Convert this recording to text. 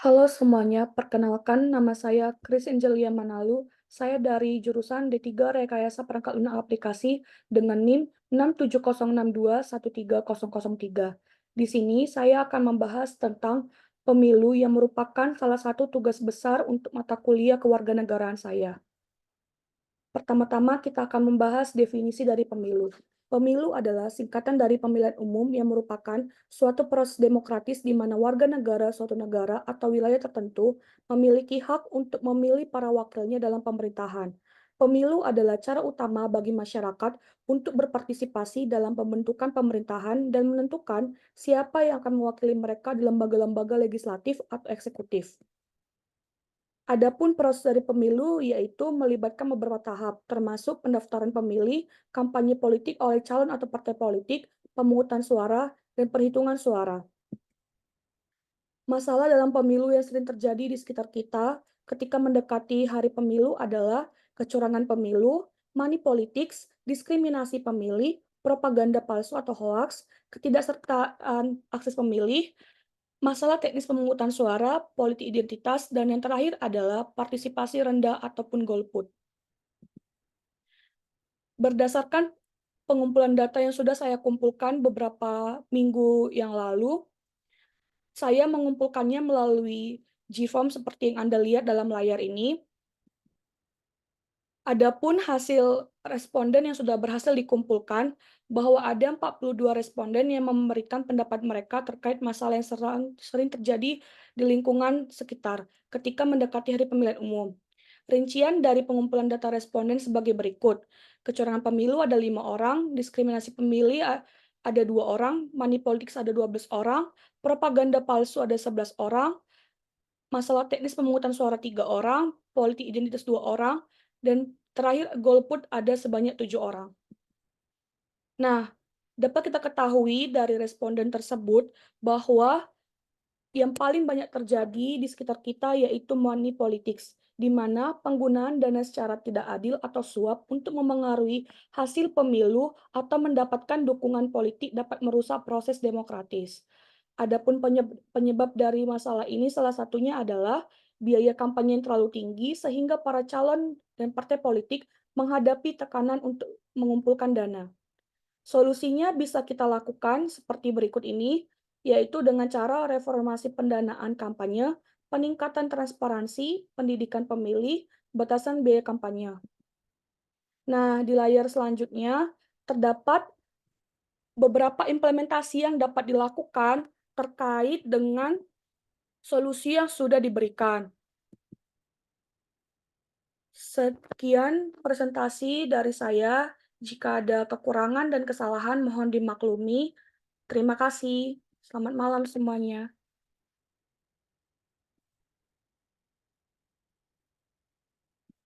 Halo semuanya, perkenalkan nama saya Chris Angelia Manalu. Saya dari jurusan D3 Rekayasa Perangkat Lunak Aplikasi dengan NIM 670621303. Di sini saya akan membahas tentang pemilu yang merupakan salah satu tugas besar untuk mata kuliah kewarganegaraan saya. Pertama-tama kita akan membahas definisi dari pemilu. Pemilu adalah singkatan dari pemilihan umum yang merupakan suatu proses demokratis di mana warga negara suatu negara atau wilayah tertentu memiliki hak untuk memilih para wakilnya dalam pemerintahan. Pemilu adalah cara utama bagi masyarakat untuk berpartisipasi dalam pembentukan pemerintahan dan menentukan siapa yang akan mewakili mereka di lembaga-lembaga legislatif atau eksekutif. Adapun proses dari pemilu yaitu melibatkan beberapa tahap, termasuk pendaftaran pemilih, kampanye politik oleh calon atau partai politik, pemungutan suara, dan perhitungan suara. Masalah dalam pemilu yang sering terjadi di sekitar kita ketika mendekati hari pemilu adalah kecurangan pemilu, money politics, diskriminasi pemilih, propaganda palsu atau hoaks, ketidaksertaan akses pemilih, masalah teknis pemungutan suara, politik identitas, dan yang terakhir adalah partisipasi rendah ataupun golput. Berdasarkan pengumpulan data yang sudah saya kumpulkan beberapa minggu yang lalu, saya mengumpulkannya melalui GForm seperti yang Anda lihat dalam layar ini. Adapun hasil responden yang sudah berhasil dikumpulkan, bahwa ada 42 responden yang memberikan pendapat mereka terkait masalah yang sering terjadi di lingkungan sekitar ketika mendekati hari pemilihan umum. Rincian dari pengumpulan data responden sebagai berikut. Kecurangan pemilu ada 5 orang, diskriminasi pemilih ada 2 orang, money politics ada 12 orang, propaganda palsu ada 11 orang, masalah teknis pemungutan suara 3 orang, politik identitas 2 orang, dan terakhir golput ada sebanyak 7 orang. Nah, dapat kita ketahui dari responden tersebut bahwa yang paling banyak terjadi di sekitar kita yaitu money politics, di mana penggunaan dana secara tidak adil atau suap untuk memengaruhi hasil pemilu atau mendapatkan dukungan politik dapat merusak proses demokratis. Adapun penyebab dari masalah ini salah satunya adalah biaya kampanye yang terlalu tinggi sehingga para calon dan partai politik menghadapi tekanan untuk mengumpulkan dana. Solusinya bisa kita lakukan seperti berikut ini, yaitu dengan cara reformasi pendanaan kampanye, peningkatan transparansi, pendidikan pemilih, batasan biaya kampanye. Nah, di layar selanjutnya terdapat beberapa implementasi yang dapat dilakukan terkait dengan solusi yang sudah diberikan. Sekian presentasi dari saya. Jika ada kekurangan dan kesalahan mohon dimaklumi. Terima kasih. Selamat malam semuanya.